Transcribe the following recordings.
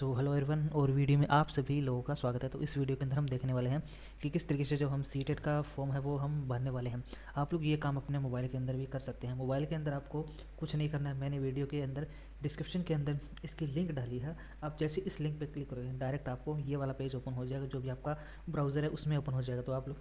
So hello everyone, और video में आप सभी लोगों का स्वागत है। तो इस वीडियो के अंदर हम देखने वाले हैं कि किस तरीके से जो हम सीटेट का फॉर्म है वो हम भरने वाले हैं। आप लोग ये काम अपने मोबाइल के अंदर भी कर सकते हैं। मोबाइल के अंदर आपको कुछ नहीं करना है। मैंने वीडियो के अंदर डिस्क्रिप्शन के अंदर इसकी लिंक डाली है। आप जैसे इस लिंक पर क्लिक करोगे डायरेक्ट आपको ये वाला पेज ओपन हो जाएगा, जो भी आपका ब्राउज़र है उसमें ओपन हो जाएगा। तो आप लोग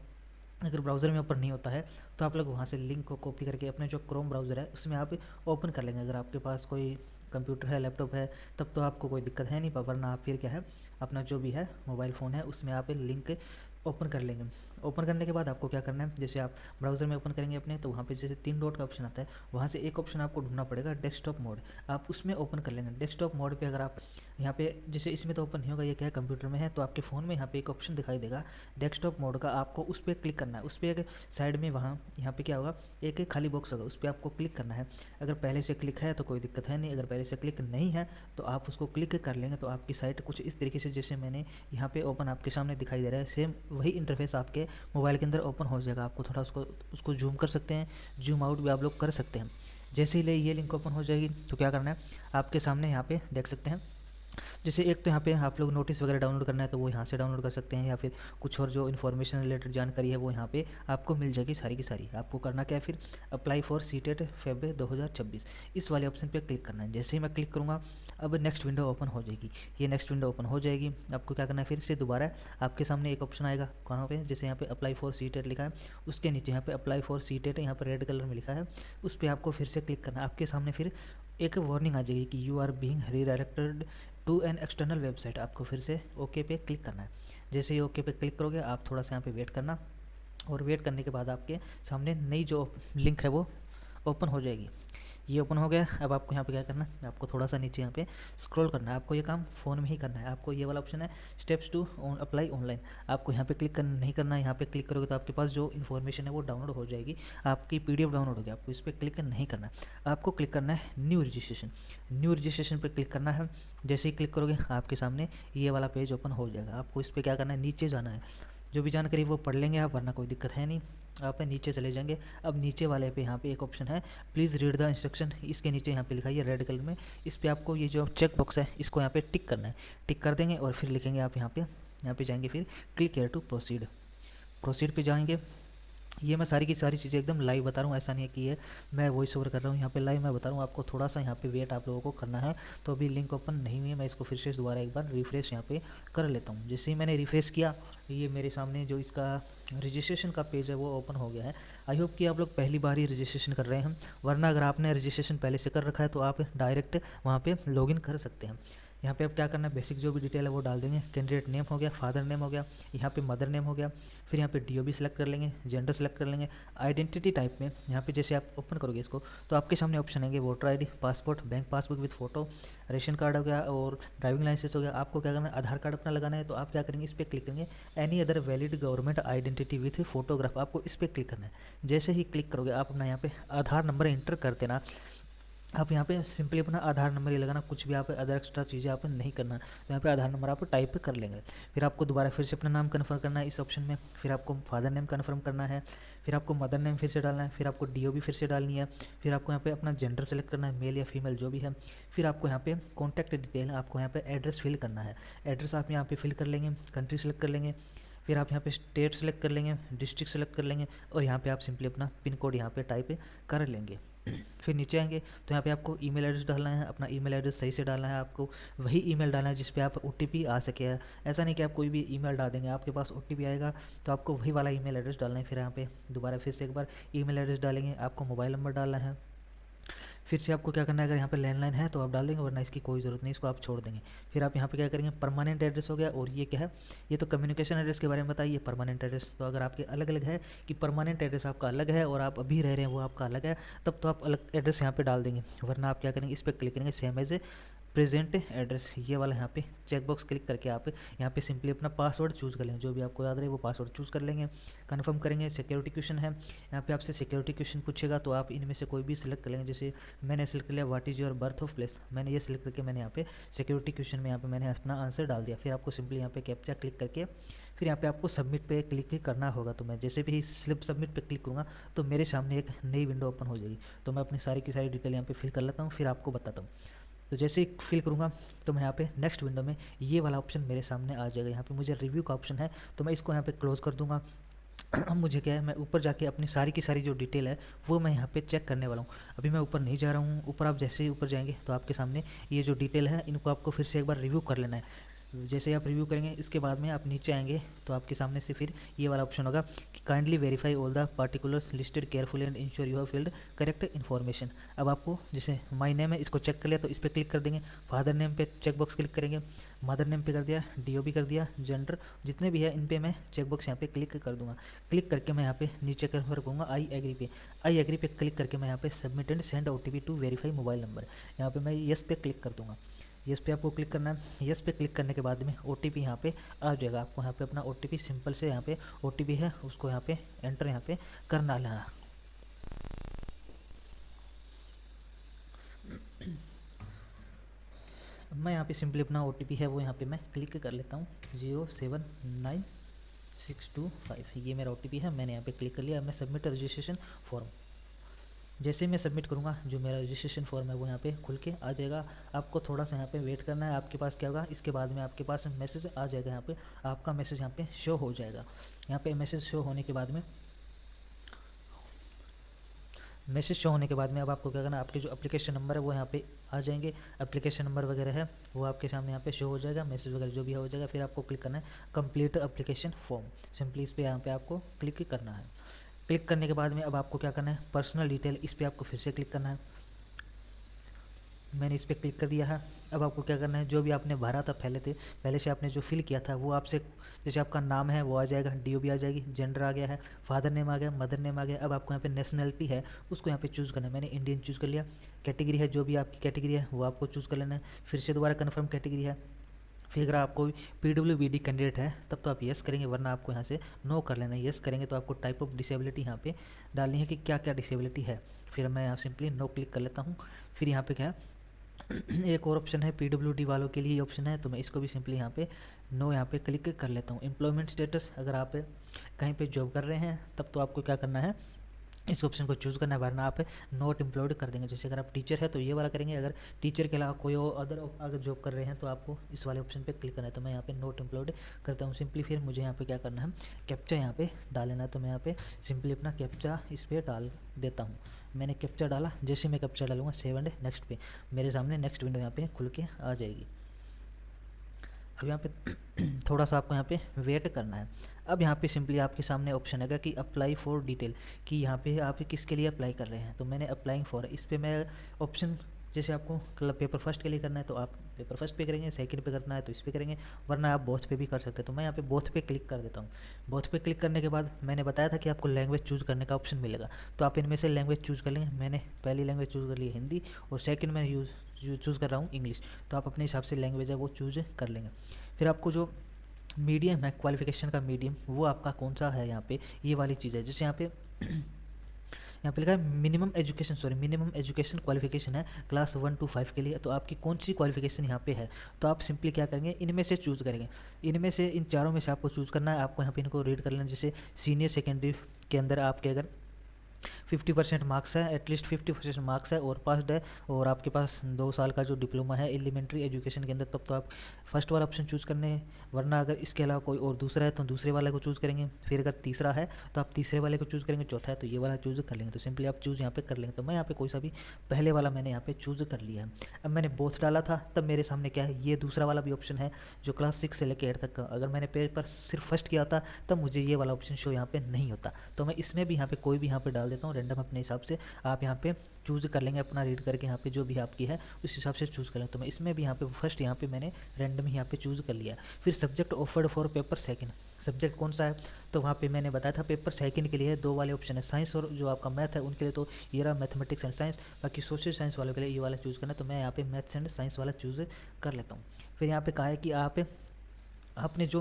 अगर ब्राउज़र में ओपन नहीं होता है तो आप लोग वहाँ से लिंक को कॉपी करके अपने जो क्रोम ब्राउज़र है उसमें आप ओपन कर लेंगे। अगर आपके पास कोई कंप्यूटर है, लैपटॉप है, तब तो आपको कोई दिक्कत है नहीं, वरना आप फिर क्या है अपना जो भी है मोबाइल फ़ोन है उसमें आप लिंक ओपन कर लेंगे। ओपन करने के बाद आपको क्या करना है, जैसे आप ब्राउज़र में ओपन करेंगे अपने, तो वहाँ पे जैसे 3 डॉट का ऑप्शन आता है, वहाँ से एक ऑप्शन आपको ढूंढना पड़ेगा डेस्कटॉप मोड। आप उसमें ओपन कर लेंगे। डेस्कटॉप मोड पे अगर आप यहाँ पे, जैसे इसमें तो ओपन नहीं होगा, ये क्या है कंप्यूटर में है, तो आपके फ़ोन में यहाँ पे एक ऑप्शन दिखाई देगा डेस्कटॉप मोड का। आपको उस पर क्लिक करना है। उस पर एक साइड में वहाँ यहाँ पे क्या होगा, एक खाली बॉक्स होगा, उस पर आपको क्लिक करना है। अगर पहले से क्लिक है तो कोई दिक्कत है नहीं, अगर पहले से क्लिक नहीं है तो आप उसको क्लिक कर लेंगे तो आपकी साइट कुछ इस तरीके से जैसे मैंने यहाँ पे ओपन आपके सामने दिखाई दे रहा है, सेम वही इंटरफेस आपके मोबाइल के अंदर ओपन हो जाएगा। आपको थोड़ा उसको जूम कर सकते हैं, जूम आउट भी आप लोग कर सकते हैं। जैसे ही ये लिंक ओपन हो जाएगी तो क्या करना है, आपके सामने यहाँ पे देख सकते हैं, जैसे एक तो यहाँ पे आप लोग नोटिस वगैरह डाउनलोड करना है तो वो यहाँ से डाउनलोड कर सकते हैं, या फिर कुछ और जो इन्फॉर्मेशन रिलेटेड जानकारी है वो यहाँ पे आपको मिल जाएगी सारी की सारी। आपको करना क्या है, फिर अप्लाई फॉर सीटेट फेब 2026 इस वाले ऑप्शन पे क्लिक करना है। जैसे ही मैं क्लिक करूँगा अब नेक्स्ट विंडो ओपन हो जाएगी। ये नेक्स्ट विंडो ओपन हो जाएगी। आपको क्या करना है, फिर से दोबारा आपके सामने एक ऑप्शन आएगा, कहाँ पे, जैसे यहाँ पे अप्लाई फॉर सीटेट लिखा है, उसके नीचे यहाँ पे अप्लाई फॉर सीटेट यहाँ पर रेड कलर में लिखा है, उस पर आपको फिर से क्लिक करना है। आपके सामने फिर एक वार्निंग आ जाएगी कि you are being redirected to an external website. आपको फिर से ओके पे क्लिक करना है। जैसे ही ओके पे क्लिक करोगे आप थोड़ा सा यहाँ पे वेट करना, और वेट करने के बाद आपके सामने नई जो लिंक है वो ओपन हो जाएगी। ये ओपन हो गया। अब आपको यहाँ पे क्या करना है, आपको थोड़ा सा नीचे यहाँ पे स्क्रॉल करना है। आपको ये काम फ़ोन में ही करना है। आपको ये वाला ऑप्शन है स्टेप्स टू अप्लाई ऑनलाइन, आपको यहाँ पे क्लिक नहीं करना है। यहाँ पे क्लिक करोगे तो आपके पास जो इन्फॉर्मेशन है वो डाउनलोड हो जाएगी, आपकी PDF डाउनलोड होगी। आपको इस पर क्लिक नहीं करना है, आपको क्लिक करना है न्यू रजिस्ट्रेशन। न्यू रजिस्ट्रेशन पर क्लिक करना है। जैसे ही क्लिक करोगे आपके सामने ये वाला पेज ओपन हो जाएगा। आपको इस पर क्या करना है, नीचे जाना है। जो भी जानकारी वो पढ़ लेंगे आप, वरना कोई दिक्कत है नहीं। आप नीचे चले जाएंगे। अब नीचे वाले पे यहाँ पे एक ऑप्शन है प्लीज़ रीड द इंस्ट्रक्शन, इसके नीचे यहाँ पे लिखा है रेड कलर में, इस पर आपको ये जो चेक बॉक्स है इसको यहाँ पे टिक करना है। टिक कर देंगे और फिर लिखेंगे आप यहाँ पे जाएंगे, फिर click here to proceed. Proceed पे जाएंगे। ये मैं सारी की सारी चीज़ें एकदम लाइव बता रहा हूँ, ऐसा नहीं है कि ये मैं वॉइस ओवर कर रहा हूँ। यहाँ पे लाइव मैं बता रहा हूँ। आपको थोड़ा सा यहाँ पे वेट आप लोगों को करना है। तो अभी लिंक ओपन नहीं हुई है, मैं इसको फिर से दोबारा एक बार रिफ्रेश यहाँ पे कर लेता हूँ। जैसे ही मैंने रिफ्रेश किया ये मेरे सामने जो इसका रजिस्ट्रेशन का पेज है वो ओपन हो गया है। आई होप कि आप लोग पहली बार ही रजिस्ट्रेशन कर रहे हैं, वरना अगर आपने रजिस्ट्रेशन पहले से कर रखा है तो आप डायरेक्ट वहाँ पर लॉगिन कर सकते हैं। यहाँ पे अब क्या करना है, बेसिक जो भी डिटेल है वो डाल देंगे। कैंडिडेट नेम हो गया, फादर नेम हो गया, यहाँ पे मदर नेम हो गया, फिर यहाँ पे DOB सेलेक्ट कर लेंगे, जेंडर सेलेक्ट कर लेंगे। आइडेंटिटी टाइप में यहाँ पे जैसे आप ओपन करोगे इसको तो आपके सामने ऑप्शन आएंगे voter ID, passport, bank passbook with photo, ration card हो गया और ड्राइविंग लाइसेंस हो गया। आपको क्या करना है, आधार कार्ड अपना लगाना है, तो आप क्या करेंगे, इस पर क्लिक करेंगे any other valid government identity with photograph, आपको इस पर क्लिक करना है। जैसे ही क्लिक करोगे आप अपना यहाँ पे आधार नंबर इंटर कर देना। आप यहाँ पे सिंपली अपना आधार नंबर ही लगाना, कुछ भी आप अदर एक्स्ट्रा चीज़ें आप नहीं करना। तो यहाँ पे आधार नंबर आप टाइप कर लेंगे। फिर आपको दोबारा फिर से अपना नाम कन्फर्म करना है इस ऑप्शन में, फिर आपको फादर नेम कन्फर्म करना है, फिर आपको मदर नेम फिर से डालना है, फिर आपको DOB फिर से डालनी है, फिर आपको यहाँ पे अपना जेंडर सेलेक्ट करना है, मेल या फीमेल जो भी है। फिर आपको यहाँ पे कॉन्टैक्ट डिटेल, आपको यहाँ पे एड्रेस फिल करना है। एड्रेस आप यहाँ पे फिल कर लेंगे, कंट्री सेलेक्ट कर लेंगे, फिर आप यहाँ पे स्टेट सेलेक्ट कर लेंगे, डिस्ट्रिक्ट सेलेक्ट कर लेंगे, और यहाँ पे आप सिंपली अपना पिन कोड यहाँ पे टाइप कर लेंगे। फिर नीचे आएंगे तो यहाँ पे आपको ईमेल एड्रेस डालना है। अपना ईमेल एड्रेस सही से डालना है। आपको वही ईमेल डालना है जिस पे आप OTP आ सके है। ऐसा नहीं कि आप कोई भी ईमेल डाल देंगे, आपके पास OTP आएगा तो आपको वही वाला ईमेल एड्रेस डालना है। फिर यहाँ पे दोबारा फिर से एक बार ईमेल एड्रेस डालेंगे। आपको मोबाइल नंबर डालना है। फिर से आपको क्या करना है, अगर यहाँ पे लैंडलाइन है तो आप डाल देंगे, वरना इसकी कोई ज़रूरत नहीं, इसको आप छोड़ देंगे। फिर आप यहाँ पे क्या करेंगे, परमानेंट एड्रेस हो गया। और ये क्या है, ये तो कम्युनिकेशन एड्रेस के बारे में बताइए। परमानेंट एड्रेस तो अगर आपके अलग अलग है कि परमानेंट एड्रेस आपका अलग है और आप अभी रह रहे हैं वो आपका अलग है, तब तो आप अलग एड्रेस यहाँ पे डाल देंगे। वरना आप क्या करेंगे, इस पर क्लिक करेंगे same as a present address, ये वाला यहाँ पे चेकबॉक्स क्लिक करके आप यहाँ पे सिंपली अपना पासवर्ड चूज़ कर लेंगे। जो भी आपको याद रहे वो पासवर्ड चूज़ कर लेंगे, कन्फर्म करेंगे। सिक्योरिटी क्वेश्चन है, यहाँ पे आपसे सिक्योरिटी क्वेश्चन पूछेगा तो आप इनमें से कोई भी सिलेक्ट कर लेंगे। जैसे मैंने सेलेक्ट कर लिया what is your birth of place, मैंने ये सिलेक्ट करके मैंने यहाँ पे सिक्योरिटी क्वेश्चन में यहाँ पे मैंने अपना आंसर डाल दिया। फिर आपको सिंपली यहाँ पे कैप्चा क्लिक करके फिर यहाँ पे आपको सबमिट पे क्लिक करना होगा। तो मैं जैसे भी स्लिप सबमिट पे क्लिक करूँगा तो मेरे सामने एक नई विंडो ओपन हो जाएगी। तो मैं अपनी सारी की सारी डिटेल यहाँ पे फिल कर लेता हूँ, फिर आपको बताता हूँ। तो जैसे ही फिल करूँगा तो मैं यहाँ पे नेक्स्ट विंडो में ये वाला ऑप्शन मेरे सामने आ जाएगा। यहाँ पे मुझे रिव्यू का ऑप्शन है, तो मैं इसको यहाँ पे क्लोज़ कर दूँगा। अब मुझे क्या है, मैं ऊपर जाके अपनी सारी की सारी जो डिटेल है वो मैं यहाँ पे चेक करने वाला हूँ। अभी मैं ऊपर नहीं जा रहा हूँ। ऊपर आप जैसे ही ऊपर जाएंगे तो आपके सामने ये जो डिटेल है इनको आपको फिर से एक बार रिव्यू कर लेना है। जैसे ही आप रिव्यू करेंगे इसके बाद में आप नीचे आएंगे तो आपके सामने से फिर ये वाला ऑप्शन होगा कि kindly verify all the particulars listed carefully and ensure you have filled correct information. अब आपको जैसे माई नेम है इसको चेक कर लिया तो इस पर क्लिक कर देंगे। फादर नेम पे चेक बॉक्स क्लिक करेंगे, मदर नेम पे कर दिया, DOB कर दिया, जेंडर जितने भी है इन पे मैं चेक बॉक्स यहाँ पे क्लिक कर दूंगा। क्लिक करके मैं यहाँ पे नीचे कर रखूँगा आई एग्री पे। आई एग्री पे क्लिक करके मैं यहाँ पे submit and send OTP to verify mobile number, यहाँ पे मैं येस पे क्लिक कर दूंगा। येस पे आपको क्लिक करना है। येस पे क्लिक करने के बाद में OTP यहाँ पे आ जाएगा। आपको यहाँ पे अपना OTP सिंपल से यहाँ पे OTP है उसको यहाँ पे एंटर यहाँ पे करना लेना। मैं यहाँ पे सिंपली अपना OTP है वो यहाँ पे मैं क्लिक कर लेता हूँ 079625। ये मेरा OTP है, मैंने यहाँ पे क्लिक कर लिया। मैं सबमिट रजिस्ट्रेशन फॉर्म, जैसे मैं सबमिट करूँगा जो मेरा रजिस्ट्रेशन फॉर्म है वो यहाँ पे खुल के आ जाएगा। आपको थोड़ा सा यहाँ पे वेट करना है। आपके पास क्या होगा, इसके बाद में आपके पास मैसेज आ जाएगा। यहाँ पे आपका मैसेज यहाँ पे शो हो जाएगा। यहाँ पे मैसेज शो होने के बाद में अब आपको क्या करना है, आपके जो एप्लीकेशन नंबर है वो यहाँ पे आ जाएंगे। एप्लीकेशन नंबर वगैरह है वो आपके सामने यहाँ पे शो हो जाएगा। मैसेज वगैरह जो भी हो जाएगा। फिर आपको क्लिक करना है कंप्लीट एप्लीकेशन फॉर्म। सिंपली इस पर यहाँ पे आपको क्लिक करना है। क्लिक करने के बाद में अब आपको क्या करना है, पर्सनल डिटेल, इस पर आपको फिर से क्लिक करना है। मैंने इस पर क्लिक कर दिया है। अब आपको क्या करना है, जो भी आपने भरा था पहले से आपने जो फिल किया था वो आपसे, जैसे आपका नाम है वो आ जाएगा, DOB आ जाएगी, जेंडर आ गया है, फादर नेम आ गया, मदर नेम आ गया। अब आपको यहाँ पे नेशनलिटी है उसको यहाँ पे चूज़ करना है। मैंने इंडियन चूज़ कर लिया। कैटेगरी है, जो भी आपकी कैटेगरी है वो आपको चूज़ कर लेना है। फिर से दोबारा कन्फर्म कैटेगरी है। फिर अगर आपको PWBD कैंडिडेट है तब तो आप येस करेंगे, वरना आपको यहाँ से नो कर लेना है। येस करेंगे तो आपको टाइप ऑफ डिसेबिलिटी यहाँ पे डालनी है कि क्या क्या डिसेबिलिटी है। फिर मैं यहाँ सिंपली नो क्लिक कर लेता हूँ। फिर यहाँ पे क्या है एक और ऑप्शन है PWD वालों के लिए ऑप्शन है, तो मैं इसको भी सिंपली यहाँ पे नो यहाँ पे क्लिक कर लेता हूँ। एम्प्लॉयमेंट स्टेटस, अगर आप कहीं पे जॉब कर रहे हैं तब तो आपको क्या करना है, इस ऑप्शन को चूज़ करना है, वरना आप नॉट एम्प्लॉयड कर देंगे। जैसे अगर आप टीचर है तो ये वाला करेंगे, अगर टीचर के अलावा कोई और अगर जॉब कर रहे हैं तो आपको इस वाले ऑप्शन पे क्लिक करना है। तो मैं यहाँ पे नॉट एम्प्लॉयड करता हूँ सिंपली। फिर मुझे यहाँ पे क्या करना है, कैप्चा यहाँ पे डाल लेना है। तो मैं यहाँ पे सिंपली अपना कैप्चा इस पर डाल देता हूँ। मैंने कैप्चा डाला, जैसे मैं कैप्चा डालूंगा सेव एंड नेक्स्ट पे मेरे सामने नेक्स्ट विंडो यहाँ पे खुल के आ जाएगी। अब यहाँ पे थोड़ा सा आपको यहाँ पे वेट करना है। अब यहाँ पे सिंपली आपके सामने ऑप्शन आएगा कि अप्लाई फॉर डिटेल, कि यहाँ पे आप किसके लिए अप्लाई कर रहे हैं। तो मैंने अप्लाइंग फॉर, इस पर मैं ऑप्शन, जैसे आपको पेपर फर्स्ट के लिए करना है तो आप पेपर फर्स्ट पे करेंगे, सेकंड पे करना है तो इस पे करेंगे, वरना आप बोथ पे भी कर सकते हैं। तो मैं यहाँ पे बोथ पे क्लिक कर देता हूँ। बोथ पे क्लिक करने के बाद मैंने बताया था कि आपको लैंग्वेज चूज़ करने का ऑप्शन मिलेगा, तो आप इनमें से लैंग्वेज चूज़ कर लेंगे। मैंने पहली लैंग्वेज चूज़ कर ली हिंदी और सेकंड में चूज़ कर रहा हूँ इंग्लिश। तो आप अपने हिसाब से लैंग्वेज है वो चूज़ कर लेंगे। फिर आपको जो मीडियम है, क्वालिफिकेशन का मीडियम, वो आपका कौन सा है, यहाँ पे ये वाली चीज़ है। जैसे यहाँ पे लिखा है मिनिमम एजुकेशन क्वालिफिकेशन है क्लास 1 to 5 के लिए। तो आपकी कौन सी क्वालिफिकेशन यहाँ पे है, तो आप सिंपली क्या करेंगे, इनमें से चूज़ करेंगे। इनमें से इन चारों में से आपको चूज़ करना है। आपको यहाँ पे इनको रीड कर लेना। जैसे सीनियर सेकेंडरी के अंदर आपके अगर 50% मार्क्स है, एटलीस्ट 50% मार्क्स है और पास्ड है, और आपके पास 2 साल का जो डिप्लोमा है एलिमेंट्री एजुकेशन के अंदर, तब तो आप फर्स्ट वाला ऑप्शन चूज़ करने हैं। वरना अगर इसके अलावा कोई और दूसरा है तो दूसरे वाले को चूज़ करेंगे। फिर अगर तीसरा है तो आप तीसरे वाले को चूज़ करेंगे। चौथा है तो ये वाला चूज़ कर लेंगे। तो सिंपली आप चूज़ यहाँ पे कर लेंगे। तो मैं यहाँ पे कोई सा भी पहले वाला मैंने यहाँ पे चूज़ कर लिया है। अब मैंने बोथ डाला था तब मेरे सामने क्या है, ये दूसरा वाला भी ऑप्शन है जो क्लास 6 से लेकर 8 तक का। अगर मैंने पेपर सिर्फ फर्स्ट किया होता तब मुझे ये वाला ऑप्शन शो यहाँ पे नहीं होता। तो मैं इसमें भी यहाँ पे कोई भी यहाँ पे डाल देता हूँ रैंडम अपने हिसाब से। आप यहाँ पे चूज़ कर लेंगे, अपना रीड करके यहाँ पे जो भी आपकी है उस हिसाब से चूज़ कर लेंगे। तो मैं इसमें भी यहाँ पे फर्स्ट यहाँ पे मैंने रैंडम ही यहाँ पे चूज़ कर लिया। फिर subject offered for paper second, subject कौन सा है, तो वहाँ पे मैंने बताया था पेपर सेकंड के लिए 2 वाले ऑप्शन है, साइंस और जो आपका मैथ है उनके लिए तो ये रहा मैथमेटिक्स एंड साइंस। बाकी सोशल साइंस वालों के लिए ये वाला चूज़ करना है। तो मैं यहाँ पे मैथ्स एंड साइंस वाला चूज़ कर लेता हूँ। फिर यहाँ पे कहा है कि आप आपने जो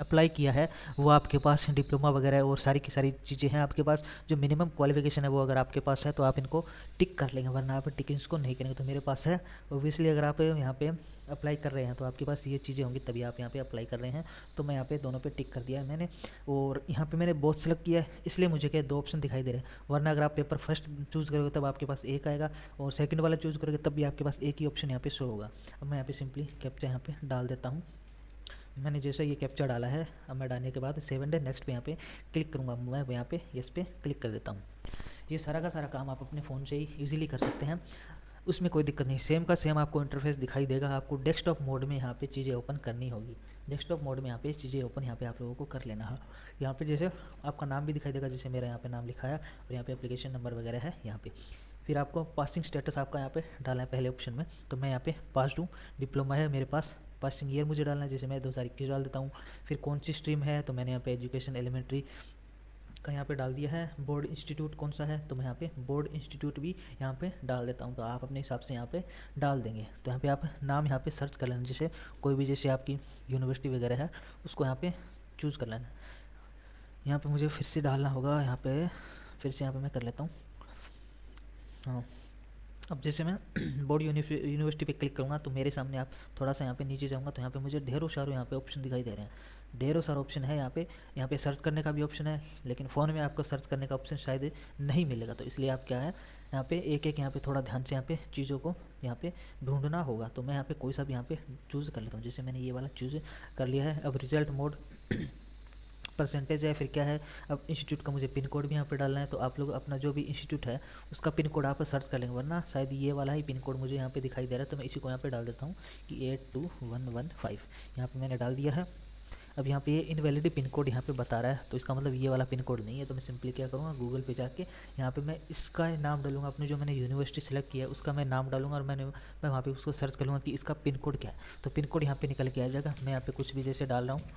अप्लाई किया है वो आपके पास डिप्लोमा वगैरह और सारी की सारी चीज़ें हैं आपके पास, जो मिनिमम क्वालिफिकेशन है वो अगर आपके पास है तो आप इनको टिक कर लेंगे, वरना आप टिक इसको नहीं करेंगे। तो मेरे पास है ओबियसली, अगर आप यहाँ पे अप्लाई कर रहे हैं तो आपके पास ये चीज़ें होंगी तभी आप यहाँ पे अप्लाई कर रहे हैं। तो मैं यहाँ पे दोनों पे टिक कर दिया है मैंने, और यहाँ पे मैंने बोथ सेलेक्ट किया है, इसलिए मुझे क्या 2 ऑप्शन दिखाई दे रहे हैं। वरना अगर आप पेपर फर्स्ट चूज़ करोगे तब आपके पास एक आएगा, और सेकंड वाला चूज़ करोगे तब भी आपके पास एक ही ऑप्शन यहाँ पे शो होगा। अब मैं यहाँ पे सिंपली कैप्चा यहाँ पे डाल देता हूँ। मैंने जैसे ये कैप्चा डाला है, अब मैं डालने के बाद 7 डे नेक्स्ट पे यहाँ पे क्लिक करूँगा, मैं यहाँ पे यस पे क्लिक कर देता हूँ। ये सारा का सारा काम आप अपने फ़ोन से ही ईजिली कर सकते हैं, उसमें कोई दिक्कत नहीं। सेम का सेम आपको इंटरफेस दिखाई देगा। आपको डेस्कटॉप मोड में यहाँ पे चीज़ें ओपन करनी होगी, डेस्कटॉप मोड में यहाँ पे चीज़ें ओपन यहाँ पे आप लोगों को कर लेना है। यहाँ पे जैसे आपका नाम भी दिखाई देगा, जैसे मेरा यहाँ पे नाम लिखा है, और यहाँ पे एप्लीकेशन नंबर वगैरह है यहाँ पे। फिर आपको पासिंग स्टेटस आपका यहाँ पे डालना है पहले ऑप्शन में, तो मैं यहाँ पे पास्ड हूँ, डिप्लोमा है मेरे पास। पासिंग ईयर मुझे डालना है, जैसे मैं 2021 डाल देता हूँ। फिर कौन सी स्ट्रीम है, तो मैंने यहाँ पे एजुकेशन एलिमेंट्री का यहाँ पे डाल दिया है। बोर्ड इंस्टीट्यूट कौन सा है, तो मैं यहाँ पे बोर्ड इंस्टीट्यूट भी यहाँ पे डाल देता हूँ। तो आप अपने हिसाब से यहाँ पे डाल देंगे। तो यहाँ पे आप नाम यहाँ पे सर्च कर लेना, जैसे कोई भी जैसे आपकी यूनिवर्सिटी वगैरह है उसको यहाँ पे चूज़ कर लेना। यहाँ पे मुझे फिर से डालना होगा, यहाँ पे फिर से यहाँ पे मैं कर लेता हूँ। हाँ, अब जैसे मैं बोर्ड यूनिवर्सिटी पे क्लिक करूँगा तो मेरे सामने आप थोड़ा सा यहाँ पे नीचे जाऊँगा तो यहाँ पे मुझे ढेरों सारे यहाँ पे ऑप्शन दिखाई दे रहे हैं। ढेरों सारे ऑप्शन है यहाँ पे सर्च करने का भी ऑप्शन है, लेकिन फ़ोन में आपको सर्च करने का ऑप्शन शायद नहीं मिलेगा। तो इसलिए आप क्या है यहाँ पे एक एक यहाँ पे थोड़ा ध्यान से यहाँ पे चीज़ों को यहाँ पे ढूंढना होगा। तो मैं यहाँ पे कोई सा भी यहाँ पे चूज़ कर लेता हूँ, जैसे मैंने ये वाला चूज़ कर लिया है। अब रिजल्ट मोड परसेंटेज है, फिर क्या है, अब इंस्टीट्यूट का मुझे पिन कोड भी यहाँ पे डालना है। तो आप लोग अपना जो भी इंस्टीट्यूट है उसका पिन कोड आप सर्च कर लेंगे, वरना शायद ये वाला ही पिन कोड मुझे यहाँ पे दिखाई दे रहा है। तो मैं इसी को यहाँ पे डाल देता हूँ कि 82115 यहाँ पे मैंने डाल दिया है। अब यहाँ पे ये इनवैलिड पिन कोड यहाँ पे बता रहा है, तो इसका मतलब ये वाला पिन कोड नहीं है। तो मैं सिंपली क्या करूँगा, गूगल पे जाके यहाँ पे मैं इसका नाम डालूंगा, अपने जो मैंने यूनिवर्सिटी सेलेक्ट किया है उसका मैं नाम डालूंगा, और मैं वहाँ पे उसको सर्च करूँगा कि इसका पिन कोड क्या है। तो पिन कोड यहाँ पे निकल के आ जाएगा। मैं यहाँ पे कुछ भी जैसे डाल रहा हूँ,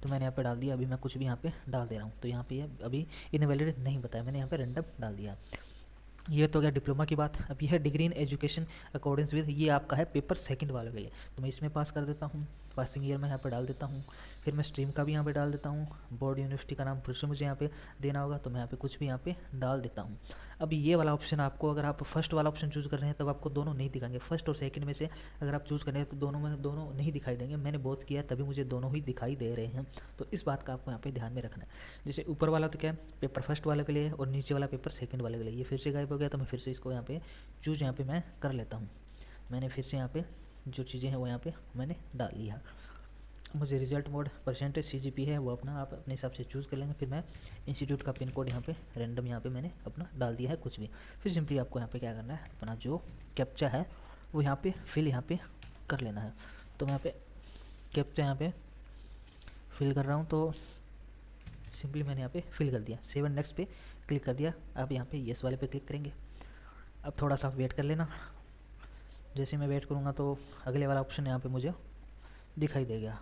तो मैंने यहाँ पे डाल दिया। अभी मैं कुछ भी यहाँ पे डाल दे रहा हूँ, तो यहाँ पे ये अभी इनवैलिड नहीं बताया, मैंने यहाँ पे रैंडम डाल दिया। ये तो गया डिप्लोमा की बात। अब ये है degree in education according with, ये आपका है पेपर सेकंड वाले के लिए। तो मैं इसमें पास कर देता हूँ, पासिंग ईयर मैं यहाँ पे डाल देता हूँ। फिर मैं स्ट्रीम का भी यहाँ पे डाल देता हूँ। बोर्ड यूनिवर्सिटी का नाम फिर से मुझे यहाँ पे देना होगा, तो मैं यहाँ पे कुछ भी यहाँ पे डाल देता हूँ। अब ये वाला ऑप्शन आपको, अगर आप फर्स्ट वाला ऑप्शन चूज़ कर रहे हैं तब आपको दोनों नहीं दिखाएंगे। फर्स्ट और सेकंड में से अगर आप चूज़ कर रहे हैं तो दोनों में दोनों नहीं दिखाई देंगे। मैंने बहुत किया तभी मुझे दोनों ही दिखाई दे रहे हैं, तो इस बात का आपको यहाँ पे ध्यान में रखना है। जैसे ऊपर वाला तो क्या है पेपर फर्स्ट वाले के लिए, और नीचे वाला पेपर सेकंड वाले के लिए। ये फिर से गायब हो गया, तो मैं फिर से इसको यहाँ पे चूज़ यहाँ पे मैं कर लेता हूँ। मैंने फिर से यहाँ पे जो चीज़ें हैं वो यहाँ पे मैंने डाल लिया। मुझे रिजल्ट मोड परसेंटेज CGP है वो अपना आप अपने हिसाब से चूज़ कर लेंगे। फिर मैं इंस्टीट्यूट का पिन कोड यहाँ पे रैंडम यहाँ पे मैंने अपना डाल दिया है कुछ भी। फिर सिंपली आपको यहाँ पे क्या करना है, अपना जो कैप्चा है वो यहाँ पे फिल यहाँ पे कर लेना है। तो मैं यहाँ पे कैप्चा यहाँ पे फिल कर रहा हूँ, तो सिंपली मैंने यहाँ पे फिल कर दिया। 7 नेक्स्ट पे क्लिक कर दिया। अब यहाँ पे येस वाले पे क्लिक करेंगे। अब थोड़ा सा वेट कर लेना। जैसे मैं वेट करूँगा तो अगले वाला ऑप्शन यहाँ पे मुझे दिखाई देगा।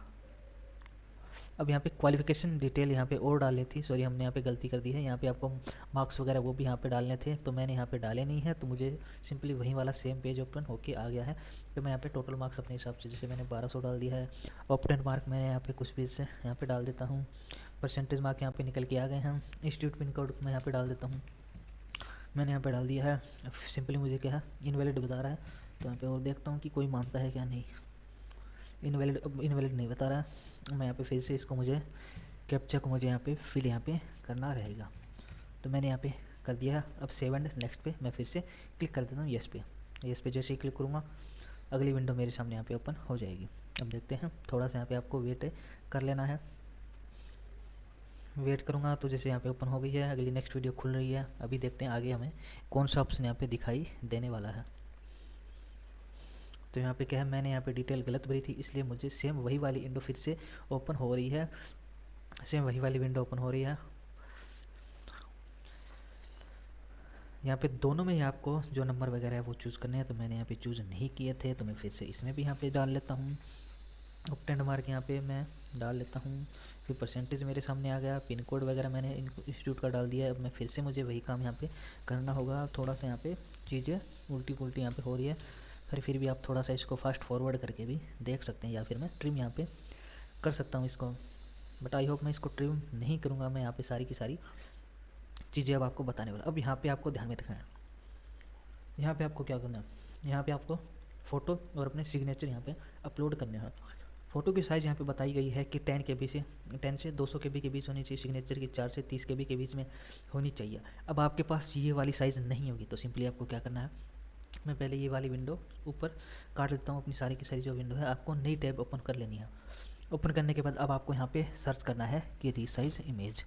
अब यहाँ पे क्वालिफिकेशन डिटेल यहाँ पे और डालनी थी, सॉरी हमने यहाँ पे गलती कर दी है। यहाँ पे आपको मार्क्स वगैरह वो भी यहाँ पे डालने थे, तो मैंने यहाँ पे डाले नहीं है, तो मुझे सिंपली वही वाला सेम पेज ओपन होके आ गया है। तो मैं यहाँ पे टोटल मार्क्स अपने हिसाब से, जैसे मैंने 1200 डाल दिया है। ऑप्टेंट मार्क मैंने यहाँ पे कुछ भी से यहाँ पे डाल देता हूँ। परसेंटेज मार्क यहाँ पे निकल के आ गए हैं। इंस्टीट्यूट पिन कोड मैं यहाँ पे डाल देता हूँ, मैंने यहाँ पे डाल दिया है। सिंपली मुझे क्या है इनवैलिड बता रहा है, तो यहाँ पे और देखता हूँ कि कोई मानता है क्या नहीं। इनवैलिड नहीं बता रहा है। मैं यहाँ पे फिर से इसको मुझे कैप्चा को मुझे यहाँ पे फिल यहाँ पे करना रहेगा, तो मैंने यहाँ पे कर दिया। अब 7 नेक्स्ट पे मैं फिर से क्लिक कर देता हूँ येस पे। येस पे जैसे ही क्लिक करूँगा अगली विंडो मेरे सामने यहाँ पे ओपन हो जाएगी। अब देखते हैं, थोड़ा सा यहाँ पे आपको वेट कर लेना है। वेट करूँगा तो जैसे यहाँ पे ओपन हो गई है, अगली नेक्स्ट वीडियो खुल रही है। अभी देखते हैं आगे हमें कौन सा ऑप्शन यहाँ पे दिखाई देने वाला है। तो यहाँ पे क्या है, मैंने यहाँ पे डिटेल गलत भरी थी, इसलिए मुझे सेम वही वाली विंडो फिर से ओपन हो रही है। सेम वही वाली विंडो ओपन हो रही है। यहाँ पे दोनों में ही आपको जो नंबर वगैरह है वो चूज़ करने हैं, तो मैंने यहाँ पे चूज़ नहीं किए थे, तो मैं फिर से इसमें भी यहाँ पे डाल लेता हूँ। ऑप्टेंट मार्क यहाँ पे मैं डाल लेता हूँ। फिर परसेंटेज मेरे सामने आ गया। पिन कोड वगैरह मैंने इंस्टीट्यूट का डाल दिया है। अब मैं फिर से मुझे वही काम यहाँ पे करना होगा। थोड़ा सा यहाँ पे चीज़ें उल्टी पुल्टी यहाँ पे हो रही है, फिर भी आप थोड़ा सा इसको फास्ट फॉरवर्ड करके भी देख सकते हैं, या फिर मैं ट्रिम यहाँ पे कर सकता हूँ इसको, बट आई होप मैं इसको ट्रिम नहीं करूँगा। मैं यहाँ पे सारी की सारी चीज़ें अब आपको बताने वाला। अब यहाँ पे आपको ध्यान में रखना है, यहाँ पे आपको क्या करना है, यहाँ पे आपको फ़ोटो और अपने सिग्नेचर यहाँ पे अपलोड करने हैं। फ़ोटो की साइज़ यहाँ पे बताई गई है कि 10 से 200 KB के बीच होनी चाहिए। सिग्नेचर की 4 से 30 KB के बीच में होनी चाहिए। अब आपके पास ये वाली साइज़ नहीं होगी तो सिंपली आपको क्या करना है, मैं पहले ये वाली विंडो ऊपर काट लेता हूँ। अपनी सारी की सारी जो विंडो है आपको नई टैब ओपन कर लेनी है। ओपन करने के बाद अब आपको यहाँ पे सर्च करना है कि रीसाइज इमेज।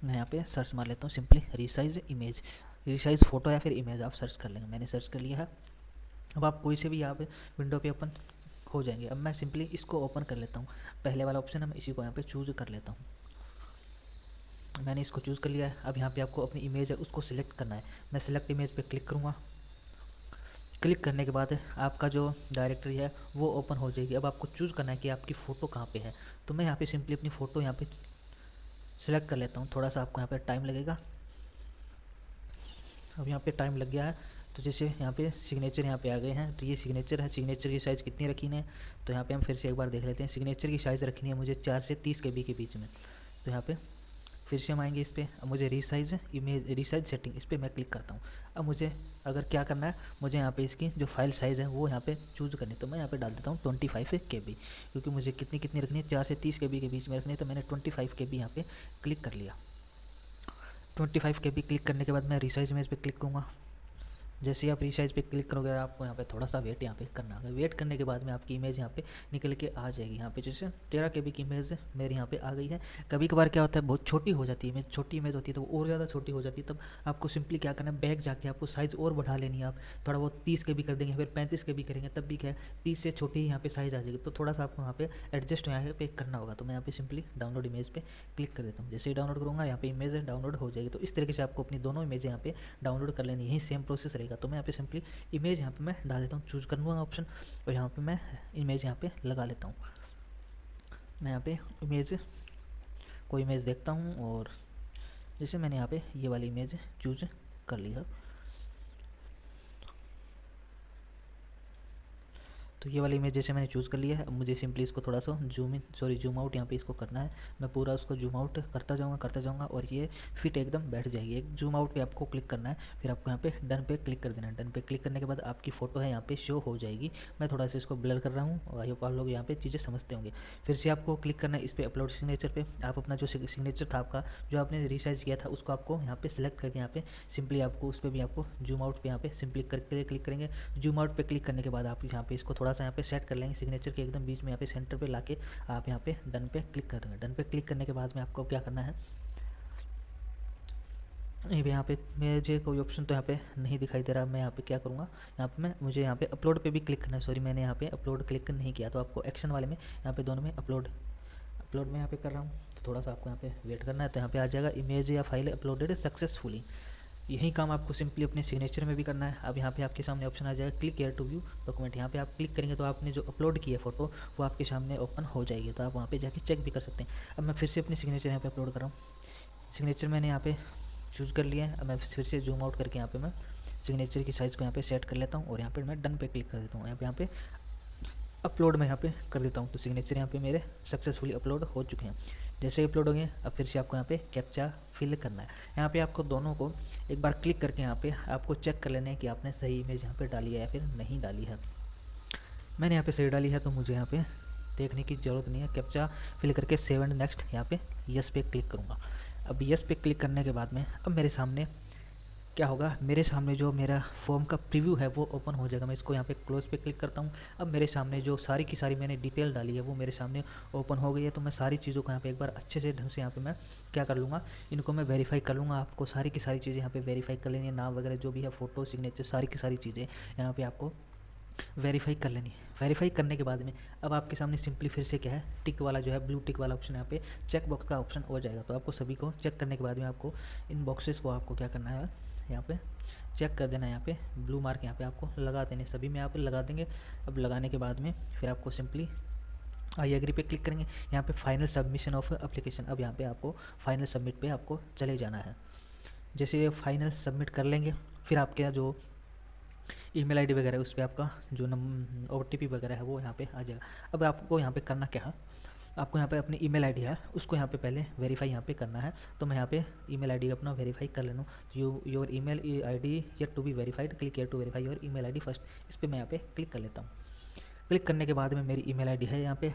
मैं यहाँ पे सर्च मार लेता हूँ simply resize image, resize photo या फिर इमेज आप सर्च कर लेंगे। मैंने सर्च कर लिया है। अब आप कोई से भी यहाँ पे विंडो पे ओपन हो जाएंगे। अब मैं सिंपली इसको ओपन कर लेता हूँ, पहले वाला ऑप्शन है मैं इसी को यहाँ पे चूज़ कर लेता हूँ। मैंने इसको चूज़ कर लिया है। अब यहाँ पे आपको अपनी इमेज है उसको सिलेक्ट करना है। मैं सिलेक्ट इमेज पे क्लिक करूँगा। क्लिक करने के बाद आपका जो डायरेक्टरी है वो ओपन हो जाएगी। अब आपको चूज़ करना है कि आपकी फ़ोटो कहाँ पे है। तो मैं यहाँ पे सिंपली अपनी फ़ोटो यहाँ पे सिलेक्ट कर लेता हूँ। थोड़ा सा आपको यहाँ पे टाइम लगेगा। अब यहाँ पे टाइम लग गया है। तो जैसे यहाँ पे सिग्नेचर यहाँ पे आ गए हैं, तो ये सिग्नेचर है। सिग्नेचर की साइज़ कितनी रखनी है, तो यहाँ पे हम फिर से एक बार देख लेते हैं। सिग्नेचर की साइज़ रखनी है मुझे 4 से 30 KB के बीच में। तो यहाँ पे फिर से हम आएंगे इस पर। अब मुझे रीसाइज इमेज, रीसाइज सेटिंग, इस पर मैं क्लिक करता हूँ। अब मुझे अगर क्या करना है, मुझे यहाँ पे इसकी जो फाइल साइज़ है वो यहाँ पे चूज़ करनी है। तो मैं यहाँ पे डाल देता हूँ 25 KB, क्योंकि मुझे कितनी कितनी रखनी है, 4 से 30 KB के बीच में रखनी है। तो मैंने 25 KB यहाँ पे क्लिक कर लिया। 25 KB क्लिक करने के बाद मैं रीसाइज इमेज पे क्लिक करूँगा। जैसे ही आप रीसाइज पे क्लिक करोगे आपको यहाँ पे थोड़ा सा वेट यहाँ पे करना होगा। वेट करने के बाद में आपकी इमेज यहाँ पे निकल के आ जाएगी। यहाँ पे जैसे 13 KB की इमेज मेरे यहाँ पे आ गई है। कभी कभार क्या होता है, बहुत छोटी हो जाती है इमेज, छोटी इमेज होती है तो वो और ज़्यादा छोटी हो जाती है। तब आपको सिंपली क्या करना है, बैक जाके आपको साइज़ और बढ़ा लेनी है। आप थोड़ा बहुत 30 KB कर देंगे, फिर 35 KB करेंगे, तब भी क्या है 30 से छोटी ही यहाँ पे साइज़ आ जाएगी। तो थोड़ा सा आपको यहाँ पे एडजस्ट यहाँ पे करना होगा। तो मैं यहाँ पे सिंपली डाउनलोड इमेज पे क्लिक कर देता हूँ। जैसे ही डाउनलोड करूँगा यहाँ पे इमेज डाउनलोड हो जाएगी। तो इस तरीके से आपको अपनी दोनों इमेज यहाँ पे डाउनलोड कर लेनी है। यही सेम प्रोसेस रहेगा। तो मैं यहाँ पे सिंपली इमेज यहाँ पे मैं डाल देता हूँ, चूज़ कर लूँगा ऑप्शन, और यहाँ पे मैं इमेज यहाँ पे लगा लेता हूँ। मैं यहाँ पे इमेज कोई इमेज देखता हूँ, और जैसे मैंने यहाँ पे ये वाली इमेज चूज़ कर ली है। तो ये वाली इमेज जैसे मैंने चूज़ कर लिया है। अब मुझे सिंपली इसको थोड़ा सा जूम आउट यहाँ पे इसको करना है। मैं पूरा उसको जूम आउट करता जाऊँगा और ये फिट एकदम बैठ जाएगी। एक जूम आउट पे आपको क्लिक करना है, फिर आपको यहाँ पे डन पे क्लिक कर देना है। डन पे क्लिक करने के बाद आपकी फ़ोटो है यहाँ पे शो हो जाएगी। मैं थोड़ा सा इसको ब्लर कर रहा हूँ और आई होप आप लोग यहाँ पे चीज़ें समझते होंगे। फिर से आपको क्लिक करना है इस पर अपलोड सिग्नेचर पे। आप अपना जो सिग्नेचर था आपका, जो आपने रिसाइज किया था, उसको आपको यहाँ पे सिलेक्ट करके यहाँ पे सिंपली आपको उस पर भी आपको जूम आउट पे यहाँ पे सिंपली करके क्लिक करेंगे। जूम आउट पे क्लिक करने के बाद आप यहाँ पे इसको थोड़ा सा यहाँ पे सेट कर लेंगे। सिग्नेचर के एकदम बीच में यहाँ पे सेंटर पे लाके आप यहाँ पे डन पे क्लिक कर देंगे। डन पे क्लिक करने के बाद में आपको क्या करना है, यहाँ पे मुझे कोई ऑप्शन तो यहाँ पे नहीं दिखाई दे रहा। मैं यहाँ पे क्या करूँगा, यहाँ पे मुझे यहाँ पे अपलोड पे भी क्लिक करना है। सॉरी, मैंने यहाँ पे अपलोड क्लिक नहीं किया। तो आपको एक्शन वाले में यहाँ पे दोनों में अपलोड में यहाँ पे कर रहा हूँ। तो थोड़ा सा आपको यहाँ पे वेट करना है। तो यहाँ पे आ जाएगा इमेज या फाइल अपलोडेड सक्सेसफुली। यही काम आपको सिंपली अपने सिग्नेचर में भी करना है। अब यहाँ पे आपके सामने ऑप्शन आ जाएगा click here to view document. यहाँ पे आप क्लिक करेंगे तो आपने जो अपलोड की है फ़ोटो वो आपके सामने ओपन हो जाएगी। तो आप वहाँ पे जाके चेक भी कर सकते हैं। अब मैं फिर से अपनी सिग्नेचर यहाँ पे अपलोड कर रहा हूँ। सिग्नेचर मैंने यहाँ पे चूज़ कर लिया है। अब मैं फिर से जूम आउट करके यहाँ पे मैं सिग्नेचर की साइज़ को यहाँ पे सेट कर लेता हूँ, और यहाँ पे मैं डन पे क्लिक कर देता हूँ। यहाँ पे अपलोड में यहाँ पे कर देता हूँ। तो सिग्नेचर यहाँ पे मेरे सक्सेसफुली अपलोड हो चुके हैं। जैसे ही अपलोड होंगे अब फिर से आपको यहाँ पे कैप्चा फिल करना है। यहाँ पे आपको दोनों को एक बार क्लिक करके यहाँ पे आपको चेक कर लेना है कि आपने सही इमेज यहाँ पे डाली है या फिर नहीं डाली है। मैंने यहाँ पे सही डाली है तो मुझे यहाँ पे देखने की ज़रूरत नहीं है। कैप्चा फिल करके सेव एंड नेक्स्ट यहाँ पे यस पे क्लिक करूँगा। अब यस पे क्लिक करने के बाद में अब मेरे सामने क्या होगा, मेरे सामने जो मेरा फॉर्म का प्रीव्यू है वो ओपन हो जाएगा। मैं इसको यहाँ पे क्लोज पे क्लिक करता हूँ। अब मेरे सामने जो सारी की सारी मैंने डिटेल डाली है वो मेरे सामने ओपन हो गई है। तो मैं सारी चीज़ों को यहाँ पे एक बार अच्छे से ढंग से यहाँ पे मैं क्या कर लूँगा, इनको मैं वेरीफाई कर लूँगा। आपको सारी की सारी चीज़ें यहाँ पे वेरीफाई कर लेनी है। नाम वगैरह जो भी है, फ़ोटो, सिग्नेचर, सारी की सारी चीज़ें यहाँ पर आपको वेरीफाई कर लेनी है। वेरीफाई करने के बाद में अब आपके सामने सिंपली फिर से क्या है, टिक वाला जो है ब्लू टिक वाला ऑप्शन यहाँ पे चेक बॉक्स का ऑप्शन हो जाएगा। तो आपको सभी को चेक करने के बाद में आपको इन बॉक्सेस को आपको क्या करना है, यहाँ पे चेक कर देना है। यहाँ पे ब्लू मार्क यहाँ पे आपको लगा देने, सभी में यहाँ पे लगा देंगे। अब लगाने के बाद में फिर आपको सिंपली आई एग्री पे क्लिक करेंगे। यहाँ पे फाइनल सबमिशन ऑफ एप्लीकेशन, अब यहाँ पे आपको फाइनल सबमिट पे आपको चले जाना है। जैसे ये फाइनल सबमिट कर लेंगे फिर आपके जो ईमेल आईडी वगैरह उस पर आपका जो OTP वगैरह है वो यहाँ पे आ जाएगा। अब आपको यहाँ पे करना क्या है, आपको यहाँ पे अपनी ईमेल आईडी है उसको यहाँ पे पहले वेरीफाई यहाँ पे करना है। तो मैं यहाँ पे ईमेल आईडी अपना वेरीफाई कर लेना हूँ। Your email ID yet to be verified, click here to verify your email ID first. इस पर मैं यहाँ पे क्लिक कर लेता हूँ। क्लिक करने के बाद में मेरी ईमेल आईडी है यहाँ पे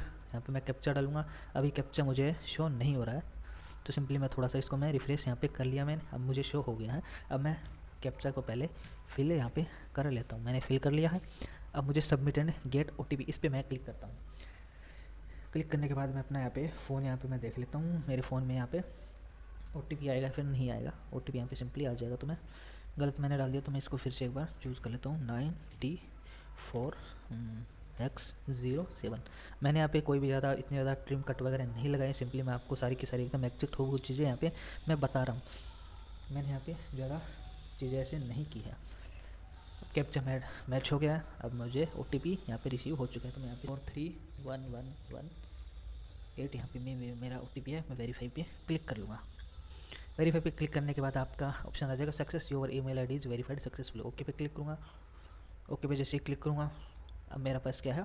मैं कैप्चा डालूंगा। अभी कैप्चा मुझे शो नहीं हो रहा है, तो सिंपली मैं थोड़ा सा इसको मैं रिफ्रेश यहाँ पे कर लिया मैंने, अब मुझे शो हो गया है। अब मैं कैप्चा को पहले फिल यहाँ पे कर लेता हूँ। मैंने फिल कर लिया है। अब मुझे सबमिट एंड गेट ओटीपी, इस पर मैं क्लिक करता हूँ। क्लिक करने के बाद मैं अपना यहाँ पे फ़ोन यहाँ पे मैं देख लेता हूँ मेरे फ़ोन में यहाँ पे ओटीपी आएगा फिर नहीं आएगा। ओटीपी यहाँ पे सिंपली आ जाएगा। तो मैं गलत मैंने डाल दिया, तो मैं इसको फिर से एक बार चूज़ कर लेता हूँ 9T4X07। मैंने यहाँ पे कोई भी इतनी ज़्यादा ट्रिम कट वगैरह नहीं लगाए, सिंपली मैं आपको सारी की सारी एकदम एग्जैक्ट हो वो चीज़ें यहाँ पे मैं बता रहा हूँ। मैंने यहाँ पे ज़्यादा चीज़ें ऐसे नहीं की है। कैप्चा मैच हो गया है। अब मुझे ओटीपी यहाँ पे रिसीव हो चुका है। तो मैं यहाँ पे 43111 यहाँ पे मेरा ओटीपी है। मैं वेरीफाई पे क्लिक कर लूँगा। वेरीफाई पे क्लिक करने के बाद आपका ऑप्शन आ जाएगा success your email ID is verified successful. Okay पे क्लिक करूँगा। ओके पे जैसे ही क्लिक करूँगा, अब मेरा पास क्या है,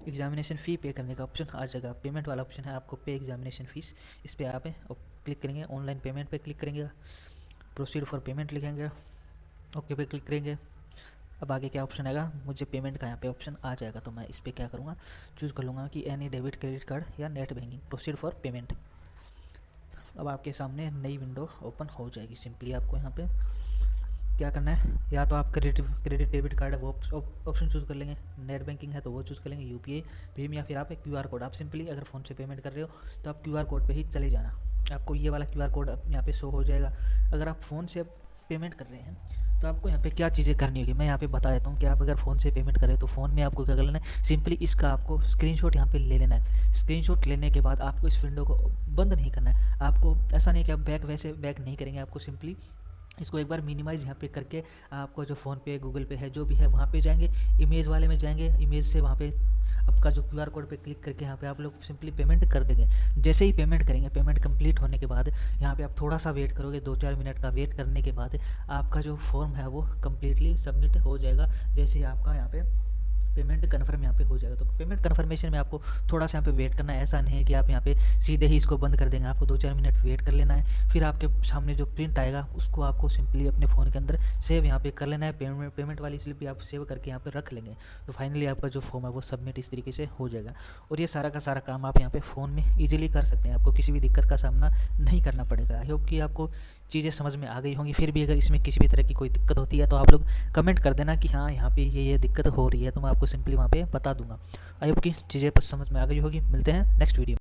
एग्जामिनेशन फ़ी पे करने का ऑप्शन आ जाएगा। पेमेंट वाला ऑप्शन है, आपको पे एग्जामिनेशन फ़ीस, इस पर आप क्लिक करेंगे। ऑनलाइन पेमेंट पे क्लिक करेंगे, प्रोसीड फॉर पेमेंट लिखेंगे, ओके पे क्लिक करेंगे। अब आगे क्या ऑप्शन आएगा, मुझे पेमेंट का यहाँ पे ऑप्शन आ जाएगा। तो मैं इस पर क्या करूँगा, चूज़ कर लूँगा कि एनी डेबिट क्रेडिट कार्ड या net banking, proceed for payment. अब आपके सामने नई विंडो ओपन हो जाएगी। सिंपली आपको यहाँ पे क्या करना है, या तो आप क्रेडिट डेबिट कार्ड है वो ऑप्शन चूज़ कर लेंगे, नेट बैंकिंग है तो वो चूज़ कर लेंगे, यूपीआई भीम, या फिर आप क्यूआर कोड। आप सिंपली अगर फ़ोन से पेमेंट कर रहे हो तो आप क्यूआर कोड पे ही चले जाना, आपको ये वाला क्यूआर कोड यहाँ पे शो हो जाएगा। अगर आप फ़ोन से पेमेंट कर रहे हैं तो आपको यहाँ पे क्या चीज़ें करनी होगी, मैं यहाँ पे बता देता हूँ कि आप अगर फ़ोन से पेमेंट करें तो फ़ोन में आपको क्या कर लेना है, सिंपली इसका आपको स्क्रीनशॉट यहाँ पे ले लेना है। स्क्रीनशॉट लेने के बाद आपको इस विंडो को बंद नहीं करना है। आपको ऐसा नहीं कि आप बैक नहीं करेंगे, आपको सिंपली इसको एक बार मिनिमाइज़ यहाँ पे करके आपको जो फ़ोन पे गूगल पे है जो भी है वहाँ पे जाएंगे, इमेज वाले में जाएंगे, इमेज से वहाँ पे आपका जो क्यूआर कोड पे क्लिक करके यहाँ पे आप लोग सिंपली पेमेंट कर देंगे। जैसे ही पेमेंट करेंगे, पेमेंट कंप्लीट होने के बाद यहाँ पे आप थोड़ा सा वेट करोगे, 2-4 मिनट का वेट करने के बाद आपका जो फॉर्म है वो कम्प्लीटली सबमिट हो जाएगा। जैसे ही आपका यहाँ पे पेमेंट कन्फर्म यहाँ पे हो जाएगा। तो पेमेंट कन्फर्मेशन में आपको थोड़ा सा यहाँ पे वेट करना है। ऐसा नहीं है कि आप यहाँ पे सीधे ही इसको बंद कर देंगे, आपको 2-4 मिनट वेट कर लेना है। फिर आपके सामने जो प्रिंट आएगा उसको आपको सिंपली अपने फ़ोन के अंदर सेव यहाँ पे कर लेना है। पेमेंट वाली स्लिप भी आप सेव करके यहाँ पे रख लेंगे। तो फाइनली आपका जो फॉर्म है वो सबमिट इस तरीके से हो जाएगा। और ये सारा का सारा काम आप यहाँ पे फ़ोन में ईजिली कर सकते हैं, आपको किसी भी दिक्कत का सामना नहीं करना पड़ेगा। आई होप कि आपको चीज़ें समझ में आ गई होंगी। फिर भी अगर इसमें किसी भी तरह की कोई दिक्कत होती है तो आप लोग कमेंट कर देना कि हाँ यहाँ पे ये दिक्कत हो रही है, तो मैं आपको सिंपली वहाँ पे बता दूंगा। आई होप कि चीज़ें समझ में आ गई होगी। मिलते हैं नेक्स्ट वीडियो में।